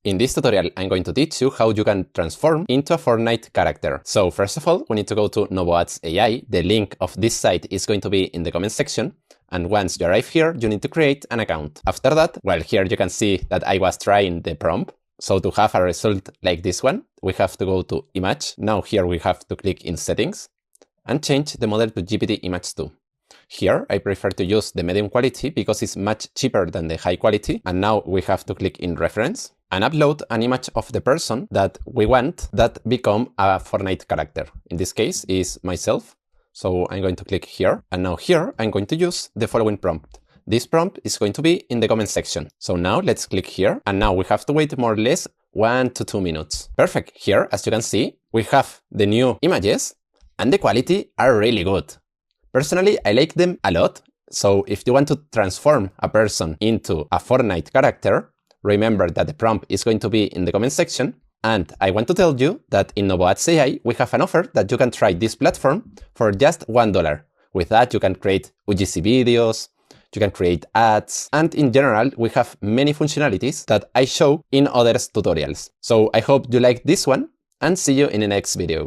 In this tutorial, I'm going to teach you how you can transform into a Fortnite character. So first of all, we need to go to NovoAds AI. The link of this site is going to be in the comment section. And once you arrive here, you need to create an account. After that, well, here you can see that I was trying the prompt. So to have a result like this one, we have to go to Image. Now here we have to click in Settings and change the model to GPT Image 2. Here, I prefer to use the medium quality because it's much cheaper than the high quality. And now we have to click in Reference and upload an image of the person that we want that become a Fortnite character. In this case is myself. So I'm going to click here. And now here, I'm going to use the following prompt. This prompt is going to be in the comment section. So now let's click here. And now we have to wait more or less 1 to 2 minutes. Perfect. Here, as you can see, we have the new images and the quality are really good. Personally, I like them a lot. So if you want to transform a person into a Fortnite character, remember that the prompt is going to be in the comment section. And I want to tell you that in NovoAds AI, we have an offer that you can try this platform for just $1. With that, you can create UGC videos, you can create ads, and in general, we have many functionalities that I show in other tutorials. So I hope you like this one and see you in the next video.